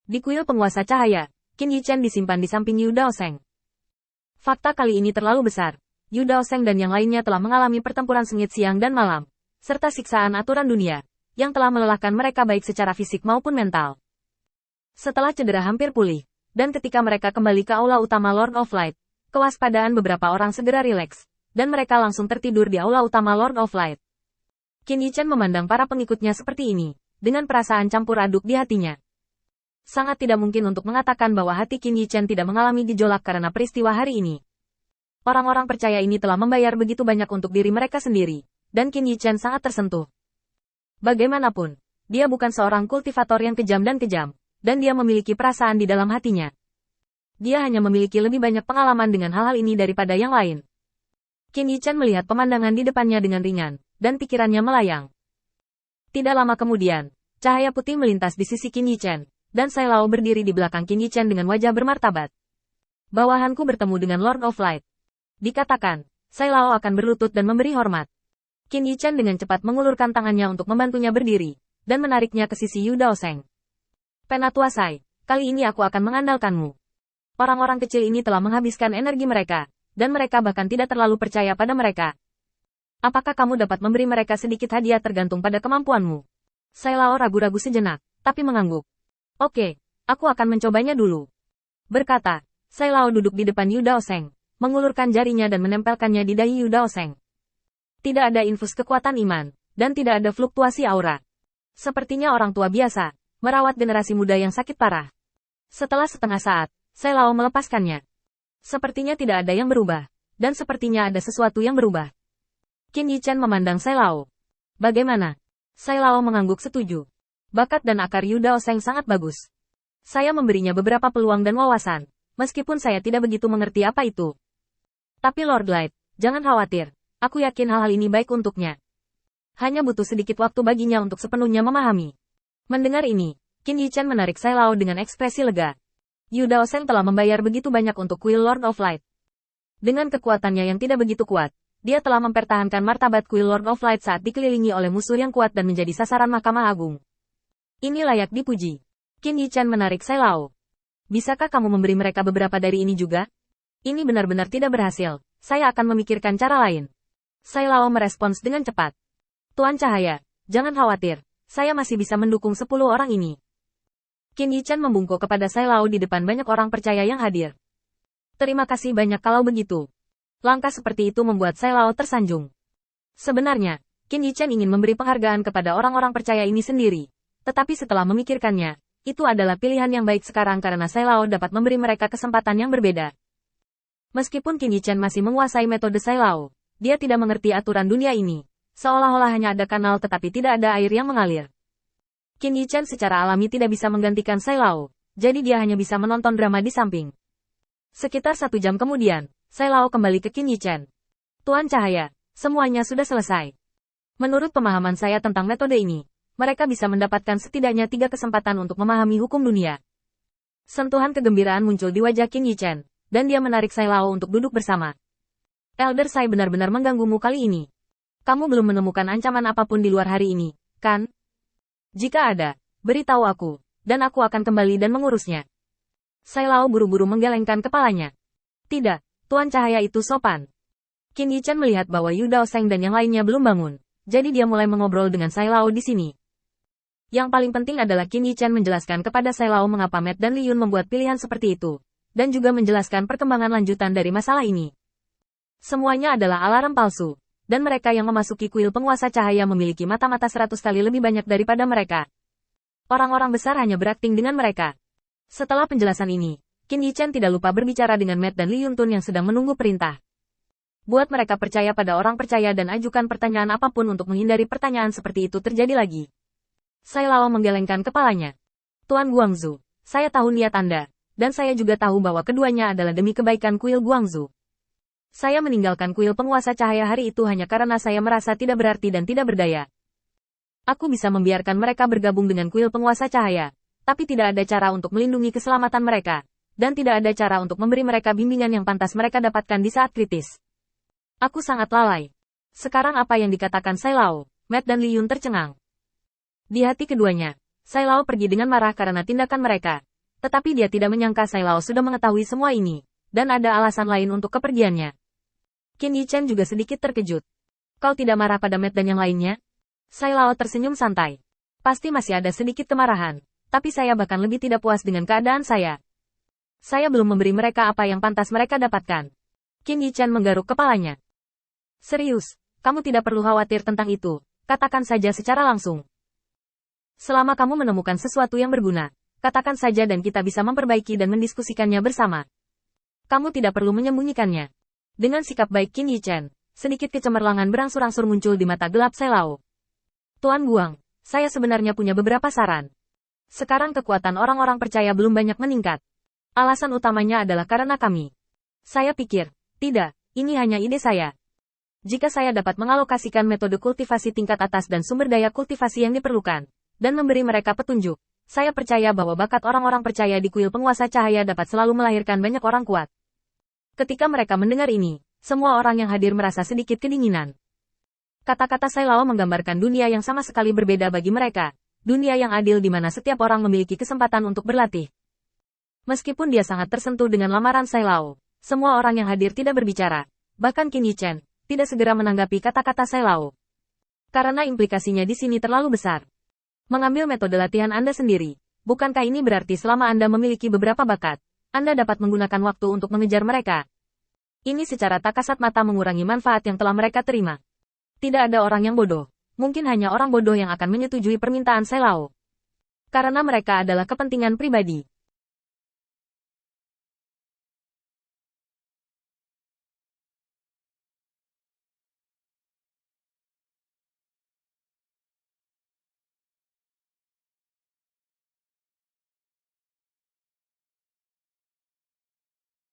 Di kuil penguasa cahaya, Qin Yichen disimpan di samping Yu Daosheng. Fakta kali ini terlalu besar. Yu Daosheng dan yang lainnya telah mengalami pertempuran sengit siang dan malam, serta siksaan aturan dunia, yang telah melelahkan mereka baik secara fisik maupun mental. Setelah cedera hampir pulih, dan ketika mereka kembali ke aula utama Lord of Light, kewaspadaan beberapa orang segera rileks, dan mereka langsung tertidur di aula utama Lord of Light. Qin Yichen memandang para pengikutnya seperti ini, dengan perasaan campur aduk di hatinya. Sangat tidak mungkin untuk mengatakan bahwa hati Qin Yichen tidak mengalami gejolak karena peristiwa hari ini. Orang-orang percaya ini telah membayar begitu banyak untuk diri mereka sendiri, dan Qin Yichen sangat tersentuh. Bagaimanapun, dia bukan seorang kultivator yang kejam, dan dia memiliki perasaan di dalam hatinya. Dia hanya memiliki lebih banyak pengalaman dengan hal-hal ini daripada yang lain. Qin Yichen melihat pemandangan di depannya dengan ringan, dan pikirannya melayang. Tidak lama kemudian, cahaya putih melintas di sisi Qin Yichen, dan Sai Lao berdiri di belakang Qin Yichen dengan wajah bermartabat. Bawahanku bertemu dengan Lord of Light. Dikatakan, Sai Lao akan berlutut dan memberi hormat. Qin Yichen dengan cepat mengulurkan tangannya untuk membantunya berdiri, dan menariknya ke sisi Yu Daosheng. Penatua Sai, kali ini aku akan mengandalkanmu. Orang-orang kecil ini telah menghabiskan energi mereka, dan mereka bahkan tidak terlalu percaya pada mereka. Apakah kamu dapat memberi mereka sedikit hadiah tergantung pada kemampuanmu? Sai Lao ragu-ragu sejenak, tapi mengangguk. Oke, aku akan mencobanya dulu. Berkata, Sai Lao duduk di depan Yu Daosheng, mengulurkan jarinya dan menempelkannya di dahi Yu Daosheng. Tidak ada infus kekuatan iman, dan tidak ada fluktuasi aura. Sepertinya orang tua biasa, merawat generasi muda yang sakit parah. Setelah setengah saat, Sai Lao melepaskannya. Sepertinya tidak ada yang berubah, dan sepertinya ada sesuatu yang berubah. Qin Yichen memandang Sai Lao. Bagaimana? Sai Lao mengangguk setuju. Bakat dan akar Yu Daosheng sangat bagus. Saya memberinya beberapa peluang dan wawasan, meskipun saya tidak begitu mengerti apa itu. Tapi Lord Light, jangan khawatir. Aku yakin hal-hal ini baik untuknya. Hanya butuh sedikit waktu baginya untuk sepenuhnya memahami. Mendengar ini, Qin Yichen menarik Sai Lao dengan ekspresi lega. Yu Daosheng telah membayar begitu banyak untuk kuil Lord of Light. Dengan kekuatannya yang tidak begitu kuat, dia telah mempertahankan martabat kuil Lord of Light saat dikelilingi oleh musuh yang kuat dan menjadi sasaran Mahkamah Agung. Ini layak dipuji. Qin Yichen menarik Sai Lao. Bisakah kamu memberi mereka beberapa dari ini juga? Ini benar-benar tidak berhasil. Saya akan memikirkan cara lain. Sai Lao merespons dengan cepat. Tuan Cahaya, jangan khawatir. Saya masih bisa mendukung 10 orang ini. Qin Yichen membungkuk kepada Sai Lao di depan banyak orang percaya yang hadir. Terima kasih banyak kalau begitu. Langkah seperti itu membuat Sai Lao tersanjung. Sebenarnya, Qin Yichen ingin memberi penghargaan kepada orang-orang percaya ini sendiri. Tetapi setelah memikirkannya, itu adalah pilihan yang baik sekarang karena Sai Lao dapat memberi mereka kesempatan yang berbeda. Meskipun Qin Yichen masih menguasai metode Sai Lao, dia tidak mengerti aturan dunia ini. Seolah-olah hanya ada kanal tetapi tidak ada air yang mengalir. Qin Yichen secara alami tidak bisa menggantikan Sai Lao, jadi dia hanya bisa menonton drama di samping. Sekitar 1 jam kemudian, Sai Lao kembali ke Qin Yichen. Tuan Cahaya, semuanya sudah selesai. Menurut pemahaman saya tentang metode ini, mereka bisa mendapatkan setidaknya 3 kesempatan untuk memahami hukum dunia. Sentuhan kegembiraan muncul di wajah Qin Yichen, dan dia menarik Sai Lao untuk duduk bersama. Elder Sai benar-benar mengganggumu kali ini. Kamu belum menemukan ancaman apapun di luar hari ini, kan? Jika ada, beritahu aku, dan aku akan kembali dan mengurusnya. Sai Lao buru-buru menggelengkan kepalanya. Tidak, Tuan Cahaya itu sopan. Qin Yichen melihat bahwa Yu Daosheng dan yang lainnya belum bangun, jadi dia mulai mengobrol dengan Sai Lao di sini. Yang paling penting adalah Qin Yichen menjelaskan kepada Sai Lao mengapa Matt dan Li Yun membuat pilihan seperti itu, dan juga menjelaskan perkembangan lanjutan dari masalah ini. Semuanya adalah alarm palsu, dan mereka yang memasuki kuil penguasa cahaya memiliki mata-mata 100 kali lebih banyak daripada mereka. Orang-orang besar hanya berakting dengan mereka. Setelah penjelasan ini, Qin Yichen tidak lupa berbicara dengan Matt dan Li Yuntun yang sedang menunggu perintah. Buat mereka percaya pada orang percaya dan ajukan pertanyaan apapun untuk menghindari pertanyaan seperti itu terjadi lagi. Sai Lao menggelengkan kepalanya. Tuan Guangzhou, saya tahu niat Anda, dan saya juga tahu bahwa keduanya adalah demi kebaikan kuil Guangzhou. Saya meninggalkan kuil penguasa cahaya hari itu hanya karena saya merasa tidak berarti dan tidak berdaya. Aku bisa membiarkan mereka bergabung dengan kuil penguasa cahaya, tapi tidak ada cara untuk melindungi keselamatan mereka, dan tidak ada cara untuk memberi mereka bimbingan yang pantas mereka dapatkan di saat kritis. Aku sangat lalai. Sekarang apa yang dikatakan Sai Lao, Matt dan Li Yun tercengang. Di hati keduanya, Sai Lao pergi dengan marah karena tindakan mereka, Tetapi dia tidak menyangka Sai Lao sudah mengetahui semua ini, dan ada alasan lain untuk kepergiannya. Qin Yichen juga sedikit terkejut. Kau tidak marah pada Matt dan yang lainnya? Sai Lao tersenyum santai. Pasti masih ada sedikit kemarahan, tapi saya bahkan lebih tidak puas dengan keadaan saya. Saya belum memberi mereka apa yang pantas mereka dapatkan. Qin Yichen menggaruk kepalanya. Serius, kamu tidak perlu khawatir tentang itu, katakan saja secara langsung. Selama kamu menemukan sesuatu yang berguna, katakan saja dan kita bisa memperbaiki dan mendiskusikannya bersama. Kamu tidak perlu menyembunyikannya. Dengan sikap baik Qin Yichen, sedikit kecemerlangan berangsur-angsur muncul di mata gelap Sai Lao. Tuan Guang, saya sebenarnya punya beberapa saran. Sekarang kekuatan orang-orang percaya belum banyak meningkat. Alasan utamanya adalah karena kami. Saya pikir, tidak, ini hanya ide saya. Jika saya dapat mengalokasikan metode kultivasi tingkat atas dan sumber daya kultivasi yang diperlukan, dan memberi mereka petunjuk, saya percaya bahwa bakat orang-orang percaya di kuil penguasa cahaya dapat selalu melahirkan banyak orang kuat. Ketika mereka mendengar ini, semua orang yang hadir merasa sedikit kedinginan. Kata-kata Sai Lao menggambarkan dunia yang sama sekali berbeda bagi mereka, dunia yang adil di mana setiap orang memiliki kesempatan untuk berlatih. Meskipun dia sangat tersentuh dengan lamaran Sai Lao, semua orang yang hadir tidak berbicara, bahkan Qin Yichen tidak segera menanggapi kata-kata Sai Lao. Karena implikasinya di sini terlalu besar. Mengambil metode latihan Anda sendiri, bukankah ini berarti selama Anda memiliki beberapa bakat, Anda dapat menggunakan waktu untuk mengejar mereka? Ini secara tak kasat mata mengurangi manfaat yang telah mereka terima. Tidak ada orang yang bodoh, mungkin hanya orang bodoh yang akan menyetujui permintaan Sai Lao. Karena mereka adalah kepentingan pribadi.